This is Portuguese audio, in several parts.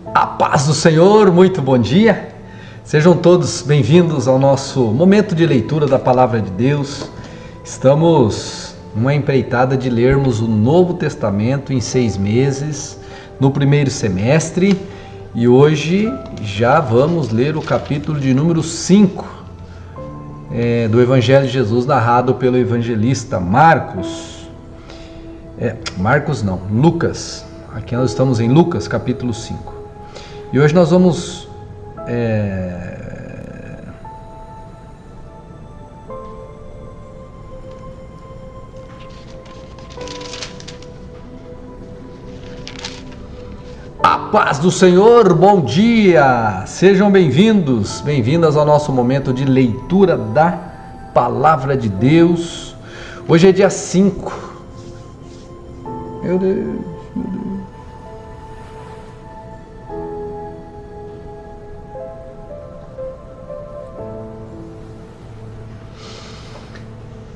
A paz do Senhor, muito bom dia. Sejam todos bem-vindos ao nosso momento de leitura da Palavra de Deus. Estamos numa empreitada de lermos o Novo Testamento em 6 meses, no primeiro semestre, e hoje já vamos ler o capítulo de número 5 do Evangelho de Jesus, narrado pelo evangelista Lucas. Aqui nós estamos em Lucas, capítulo 5. E hoje nós vamos A paz do Senhor, bom dia! Sejam bem-vindos, bem-vindas ao nosso momento de leitura da Palavra de Deus. Hoje é dia 5. Meu Deus.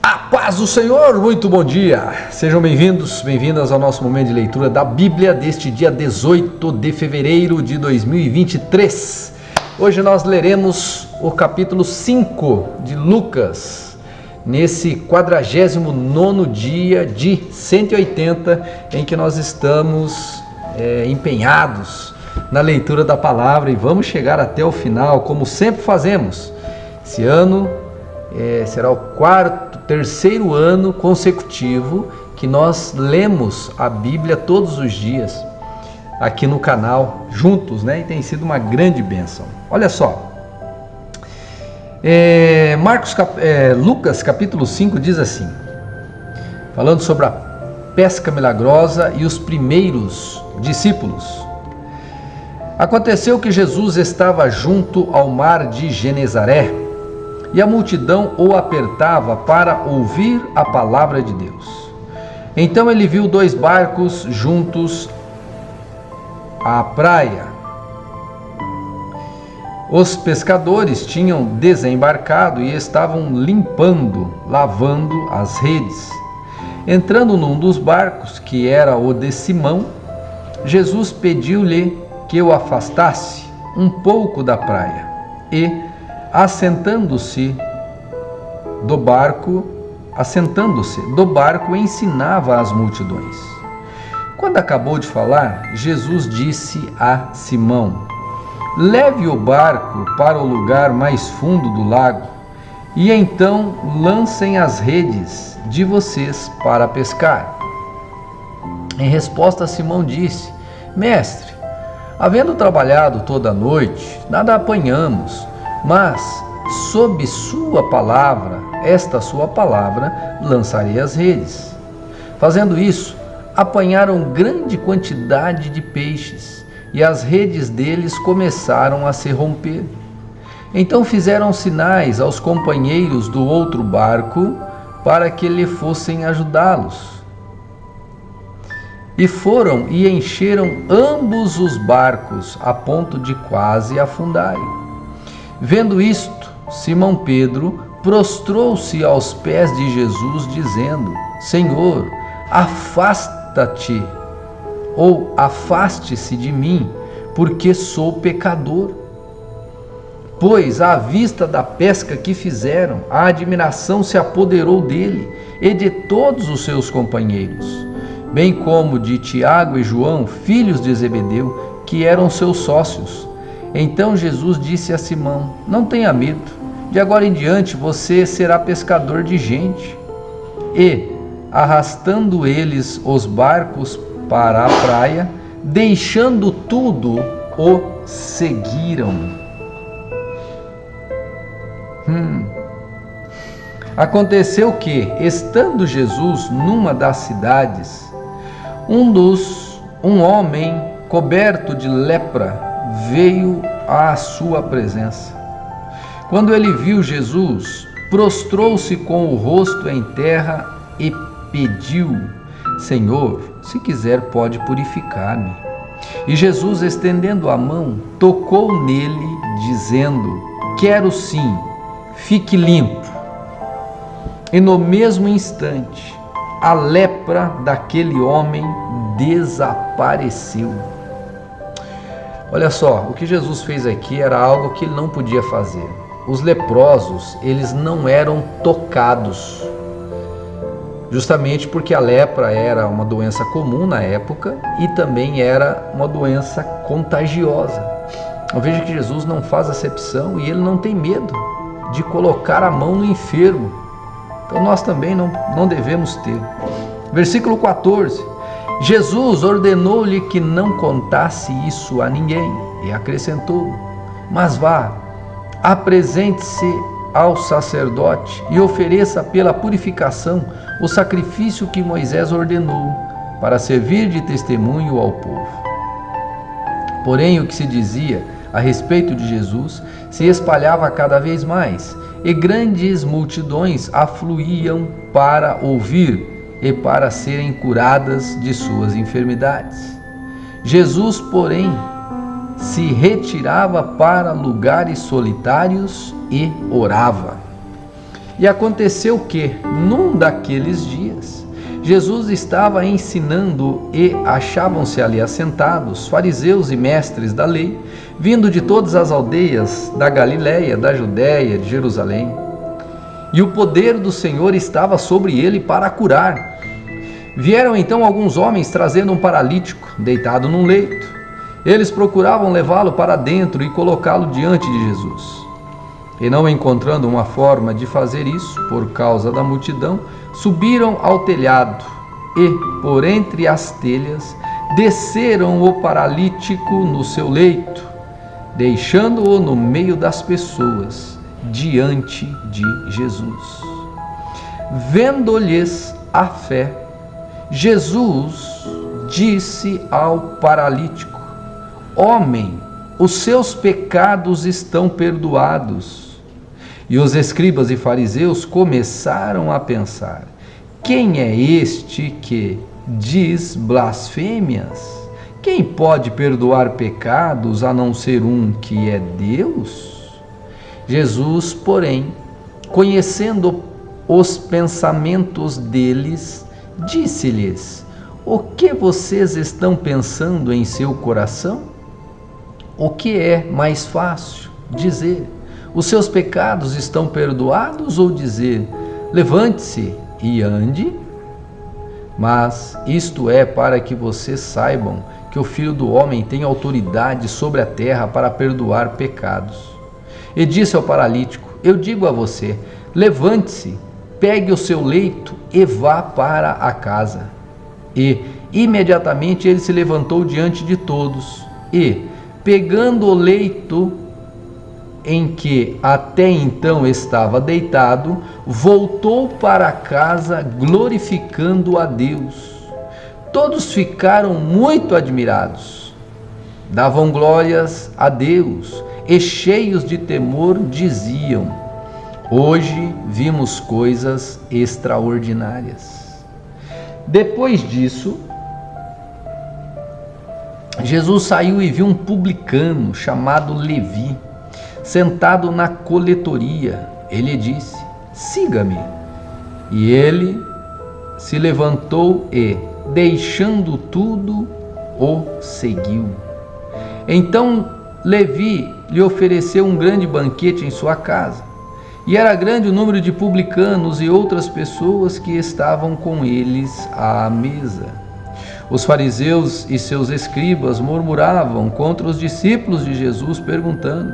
A paz do Senhor, muito bom dia! Sejam bem-vindos, bem-vindas ao nosso momento de leitura da Bíblia deste dia 18 de fevereiro de 2023. Hoje nós leremos o capítulo 5 de Lucas, nesse 49º dia de 180 em que nós estamos empenhados na leitura da palavra e vamos chegar até o final, como sempre fazemos. Esse ano será o terceiro ano consecutivo que nós lemos a Bíblia todos os dias aqui no canal, juntos, né? E tem sido uma grande bênção. Olha só, Lucas capítulo 5 diz assim, falando sobre a pesca milagrosa e os primeiros discípulos. Aconteceu que Jesus estava junto ao mar de Genezaré, e a multidão o apertava para ouvir a palavra de Deus. Então ele viu 2 barcos juntos à praia. Os pescadores tinham desembarcado e estavam lavando as redes. Entrando num dos barcos, que era o de Simão, Jesus pediu-lhe que o afastasse um pouco da praia e, assentando-se do barco, ensinava as multidões. Quando acabou de falar, Jesus disse a Simão: leve o barco para o lugar mais fundo do lago e então lancem as redes de vocês para pescar. Em resposta, Simão disse: mestre, havendo trabalhado toda a noite, nada apanhamos, mas sob esta sua palavra, lançarei as redes. Fazendo isso, apanharam grande quantidade de peixes, e as redes deles começaram a se romper. Então fizeram sinais aos companheiros do outro barco para que lhe fossem ajudá-los. E foram e encheram ambos os barcos a ponto de quase afundarem. Vendo isto, Simão Pedro prostrou-se aos pés de Jesus, dizendo: Senhor, afaste-se de mim, porque sou pecador. Pois, à vista da pesca que fizeram, a admiração se apoderou dele e de todos os seus companheiros, bem como de Tiago e João, filhos de Zebedeu, que eram seus sócios. Então Jesus disse a Simão: não tenha medo, de agora em diante você será pescador de gente. E, arrastando eles os barcos para a praia, deixando tudo, o seguiram. Aconteceu que, estando Jesus numa das cidades, um homem coberto de lepra veio à sua presença. Quando ele viu Jesus, prostrou-se com o rosto em terra e pediu: Senhor, se quiser pode purificar-me. E Jesus, estendendo a mão, tocou nele, dizendo: quero sim, fique limpo. E no mesmo instante, a lepra daquele homem desapareceu. Olha só, o que Jesus fez aqui era algo que ele não podia fazer. Os leprosos, eles não eram tocados, justamente porque a lepra era uma doença comum na época e também era uma doença contagiosa. Eu vejo que Jesus não faz acepção e ele não tem medo de colocar a mão no enfermo. Então nós também não devemos ter. Versículo 14. Jesus ordenou-lhe que não contasse isso a ninguém e acrescentou: mas vá, apresente-se ao sacerdote e ofereça pela purificação o sacrifício que Moisés ordenou para servir de testemunho ao povo. Porém, o que se dizia a respeito de Jesus se espalhava cada vez mais, e grandes multidões afluíam para ouvir e para serem curadas de suas enfermidades. Jesus, porém, se retirava para lugares solitários e orava. E aconteceu que, num daqueles dias, Jesus estava ensinando e achavam-se ali assentados fariseus e mestres da lei, vindo de todas as aldeias da Galiléia, da Judéia, de Jerusalém. E o poder do Senhor estava sobre ele para curar. Vieram então alguns homens trazendo um paralítico, deitado num leito. Eles procuravam levá-lo para dentro e colocá-lo diante de Jesus. E não encontrando uma forma de fazer isso, por causa da multidão, subiram ao telhado e, por entre as telhas, desceram o paralítico no seu leito, deixando-o no meio das pessoas, diante de Jesus. Vendo-lhes a fé, Jesus disse ao paralítico: homem, os seus pecados estão perdoados. E os escribas e fariseus começaram a pensar: quem é este que diz blasfêmias? Quem pode perdoar pecados a não ser um que é Deus? Jesus, porém, conhecendo os pensamentos deles, disse-lhes: o que vocês estão pensando em seu coração? O que é mais fácil? Dizer: os seus pecados estão perdoados, ou dizer: levante-se e ande? Mas isto é para que vocês saibam que o Filho do Homem tem autoridade sobre a terra para perdoar pecados. E disse ao paralítico: eu digo a você, levante-se, pegue o seu leito e vá para a casa. E imediatamente ele se levantou diante de todos e, pegando o leito em que até então estava deitado, voltou para casa glorificando a Deus. Todos ficaram muito admirados, davam glórias a Deus e, cheios de temor, diziam: hoje vimos coisas extraordinárias. Depois disso, Jesus saiu e viu um publicano chamado Levi, sentado na coletoria. Ele disse: siga-me. E ele se levantou e, deixando tudo, o seguiu. Então Levi lhe ofereceu um grande banquete em sua casa, e era grande o número de publicanos e outras pessoas que estavam com eles à mesa. Os fariseus e seus escribas murmuravam contra os discípulos de Jesus, perguntando: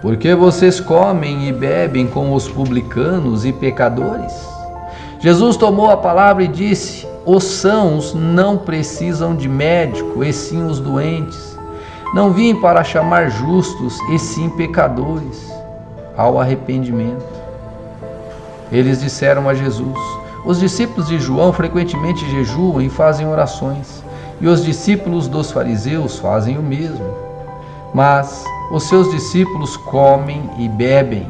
por que vocês comem e bebem com os publicanos e pecadores? Jesus tomou a palavra e disse: os sãos não precisam de médico, e sim os doentes. Não vim para chamar justos, e sim pecadores ao arrependimento. Eles disseram a Jesus: os discípulos de João frequentemente jejuam e fazem orações, e os discípulos dos fariseus fazem o mesmo. Mas os seus discípulos comem e bebem.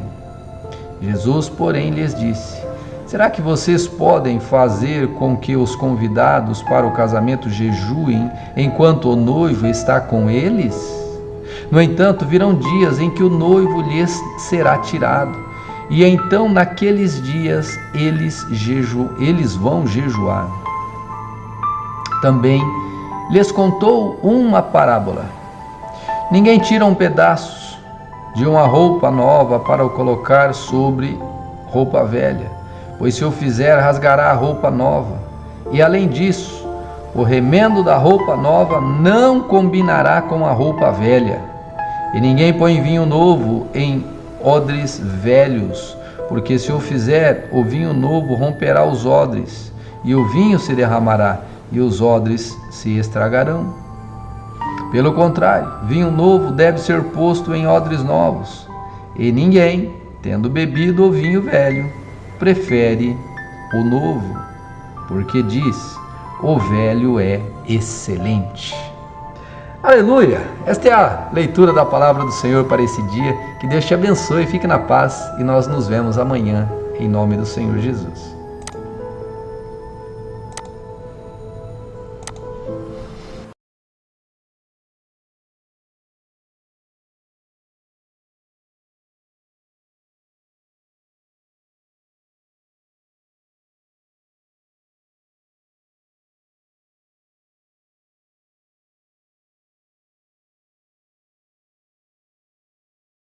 Jesus, porém, lhes disse: será que vocês podem fazer com que os convidados para o casamento jejuem enquanto o noivo está com eles? No entanto, virão dias em que o noivo lhes será tirado, e então naqueles dias eles vão jejuar. Também lhes contou uma parábola. Ninguém tira um pedaço de uma roupa nova para o colocar sobre roupa velha, pois se o fizer, rasgará a roupa nova. E além disso, o remendo da roupa nova não combinará com a roupa velha. E ninguém põe vinho novo em odres velhos, porque se o fizer, o vinho novo romperá os odres, e o vinho se derramará, e os odres se estragarão. Pelo contrário, vinho novo deve ser posto em odres novos, e ninguém, tendo bebido o vinho velho, prefere o novo, porque diz: o velho é excelente. Aleluia! Esta é a leitura da palavra do Senhor para esse dia. Que Deus te abençoe, fique na paz e nós nos vemos amanhã, em nome do Senhor Jesus.